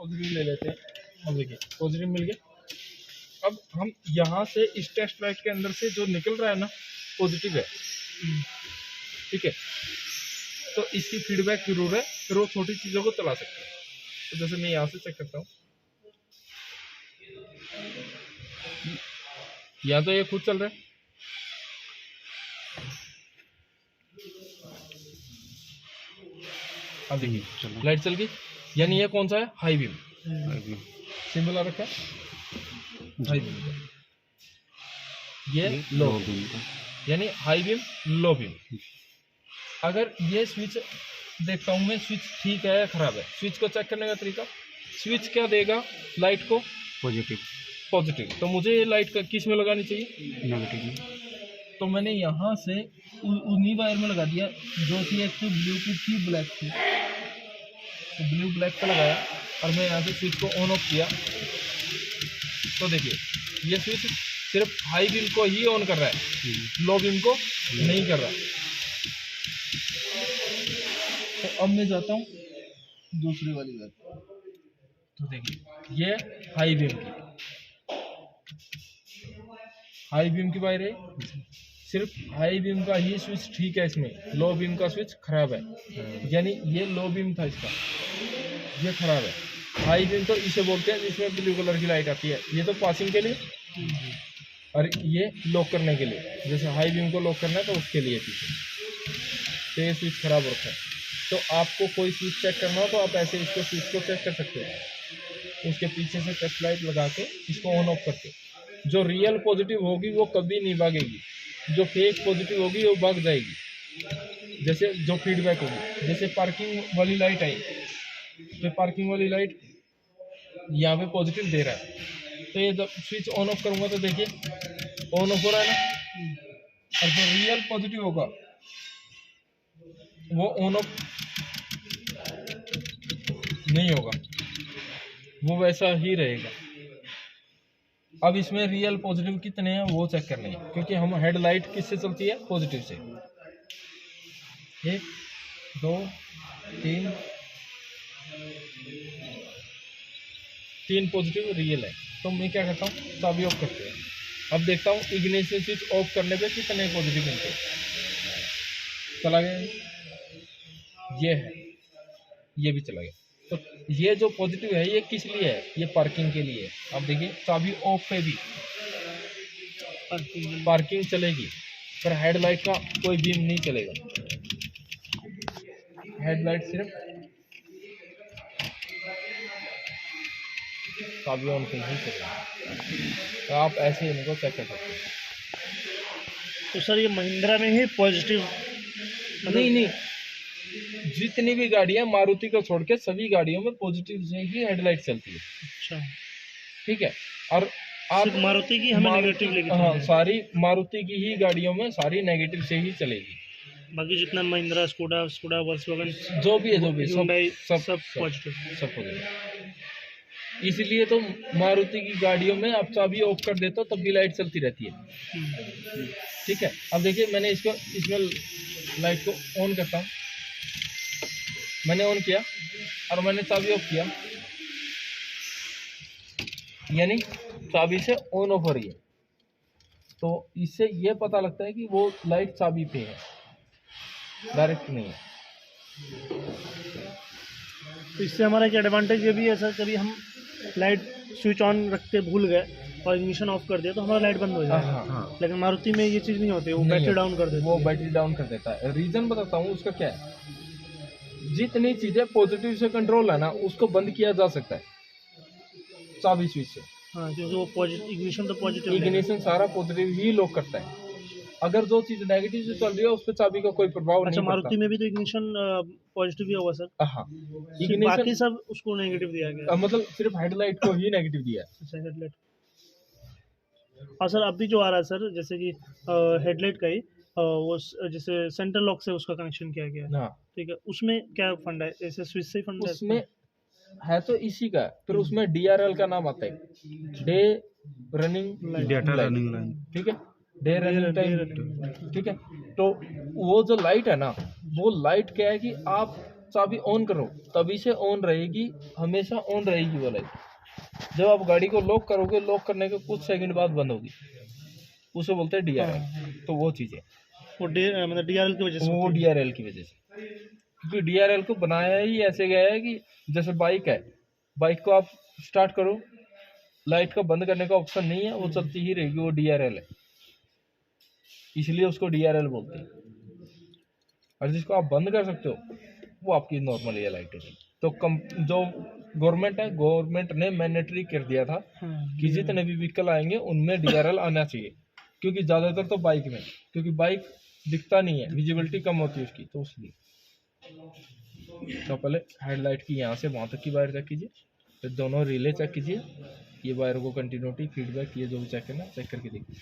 Positive ले लेते हैं। अब देखिए पॉजिटिव मिल गया। अब हम यहाँ से इस टेस्ट लाइट के अंदर से जो निकल रहा है ना पॉजिटिव है, ठीक है। तो इसकी फीडबैक जरूर है, फिर वो छोटी चीज़ों को चला सकते हैं। तो जैसे मैं यहाँ से चेक करता हूँ, यहाँ तो ये खुद चल रहा है। अब देखिए लाइट चल गई, यानी ये कौन सा है, हाई बीम। सिंबल आ रखा है हाई बीम, ये लो बीम, यानी हाई बीम लो बीम। अगर ये स्विच देखता हूँ मैं, स्विच ठीक है या खराब है। स्विच को चेक करने का तरीका, स्विच क्या देगा लाइट को, पॉजिटिव। तो मुझे ये लाइट का किस में लगानी चाहिए, नेगेटिव में। तो मैंने यहाँ से उन्हीं वायर में लगा दिया जो थी, एक तो ब्लू की थी ब्लैक थी, तो ब्लू ब्लैक का लगाया और मैं यहाँ से स्विच को ऑन ऑफ किया। तो देखिए ये स्विच सिर्फ हाई बीम को ही ऑन कर रहा है, लो बीम को नहीं कर रहा। तो अब मैं जाता हूँ दूसरी वाली वायर, तो देखिए ये हाई बीम की वायर है। सिर्फ हाई बीम का ही स्विच ठीक है, इसमें लो बीम का स्विच खराब है, यानी ये लो बीम था इसका, ये खराब है। हाई बीम तो इसे बोलते हैं जिसमें ब्लू कलर की लाइट आती है, ये तो पासिंग के लिए और ये लॉक करने के लिए। जैसे हाई बीम को लॉक करना है तो उसके लिए पीछे, तो ये स्विच खराब रखा है। तो आपको कोई स्विच चेक करना हो तो आप ऐसे इसको स्विच को चेक कर सकते हो, उसके पीछे से टेस्ट लाइट लगा के इसको ऑन ऑफ करके। जो रियल पॉजिटिव होगी वो कभी नहीं भागेगी, जो फेक पॉजिटिव होगी वो भाग जाएगी। जैसे जो फीडबैक होगी, जैसे पार्किंग वाली लाइट आई, तो पार्किंग वाली लाइट यहाँ पे पॉजिटिव दे रहा है, तो ये जब स्विच ऑन ऑफ करूँगा तो देखिए ऑन ऑफ हो रहा है ना, और जो रियल पॉजिटिव होगा वो ऑन ऑफ नहीं होगा, वो वैसा ही रहेगा। अब इसमें रियल पॉजिटिव कितने हैं वो चेक करने हैं, क्योंकि हम हेडलाइट किससे चलती है, पॉजिटिव से। 1 2 3 पॉजिटिव रियल है। तो मैं क्या करता हूँ, चाबी ऑफ करते हैं। अब देखता हूँ इग्निशन स्विच ऑफ करने पे कितने पॉजिटिव मिलते हैं। चला गया, ये है, ये भी चला गया। तो ये जो पॉजिटिव है ये किस लिए है, ये पार्किंग के लिए है। अब देखिए चाबी ऑफ पे भी पार्किंग चलेगी, पर हेडलाइट का कोई बीम नहीं चलेगा। हेडलाइट सिर्फ चाबी ऑन पे ही चलेगा। तो आप ऐसे इनको चेक कर सकते हैं। तो सर ये महिंद्रा में ही पॉजिटिव नहीं, जितनी भी गाड़ियां मारुति को छोड़ के सभी गाड़ियों में पॉजिटिव से ही हेडलाइट चलती है। अच्छा, ठीक है। और आप मारुति की हमें नेगेटिव लेके, हाँ, सारी मारुति की ही गाड़ियों में सारी नेगेटिव से ही चलेगी। बाकी जितना महिंद्रा, स्कोडा वर्क्सवैगन जो भी है सब पॉजिटिव। इसीलिए तो मारुति की गाड़ियों में आप चाबी ऑफ कर देते हो तब भी लाइट चलती रहती है। ठीक है। अब देखिए मैंने इसमें लाइट को ऑन करता हूँ, मैंने ऑन किया और मैंने चाबी ऑफ किया, यानी चाबी से ऑन ऑफ हो रही है। तो इससे ये पता लगता है कि वो लाइट चाबी पे है, डायरेक्ट नहीं है। तो इससे हमारा एक एडवांटेज ये भी है सर, कभी हम लाइट स्विच ऑन रखते भूल गए और इग्निशन ऑफ कर दिया तो हमारा लाइट बंद हो जाएगा। हाँ। लेकिन मारुति में ये चीज़ नहीं होती, वो बैटरी डाउन कर देती है। वो बैटरी डाउन कर देता है। रीज़न बताता हूँ उसका क्या है। जितनी चीज़ें पॉजिटिव से कंट्रोल है ना, उसको बंद किया जा सकता है चाबी स्विच से। हाँ, क्योंकि वो पॉजिटिव इग्निशन तो पॉजिटिव, इग्निशन सारा पॉजिटिव ही लॉक करता है। अगर जो चीज़ नेगेटिव से चल रही है उस पर चाबी का कोई प्रभाव नहीं पड़ता। मारुति में भी तो इग्निशन पॉजिटिव ही होगा सर। हाँ, बाकी सब उसको नेगेटिव दिया गया, मतलब सिर्फ हेडलाइट को ही नेगेटिव दिया है। अच्छा, हेडलाइट। और सर अभी जो आ रहा है सर, जैसे कि हेडलाइट का ही वो जैसे सेंट्रल लॉक से उसका कनेक्शन किया गया है, ठीक है, उसमें क्या फंडा है, ऐसे स्विच से ही फंडा है? उसमें है तो इसी का, फिर उसमें DRL का नाम आता है, डे रनिंग लाइन। ठीक है, डे रनिंग टाइम। ठीक है। तो वो जो लाइट है ना, वो लाइट क्या है कि आप चाबी ऑन करो तभी से ऑन रहेगी, हमेशा ऑन रहेगी वो लाइट। जब आप गाड़ी को लॉक करोगे, लॉक करने के कुछ सेकंड बाद बंद होगी, उसे बोलते हैं DRL। तो वो चीज़ है, वो मतलब DRL की वजह से वो होती है। DRL की वजह से, क्योंकि DRL को बनाया ही ऐसे गया है कि जैसे बाइक है, बाइक को आप स्टार्ट करो, लाइट का बंद करने का ऑप्शन नहीं है, वो चलती ही रहेगी, वो DRL है, इसलिए उसको DRL बोलते हैं। और जिसको आप बंद कर सकते हो वो आपकी नॉर्मल ये लाइट है। तो जो गवर्नमेंट है, गवर्नमेंट ने मैंडेटरी कर दिया था कि जितने भी व्हीकल आएंगे उनमें DRL आना चाहिए, क्योंकि ज़्यादातर तो बाइक में, क्योंकि बाइक दिखता नहीं है, विजिबिलिटी कम होती है उसकी, तो इसलिए। तो पहले हेडलाइट की यहाँ से वहाँ तक की वायर चेक कीजिए, फिर दोनों रिले चेक कीजिए, ये वायर को कंटिन्यूटी फीडबैक ये जो भी चेक करना चेक करके देखिए।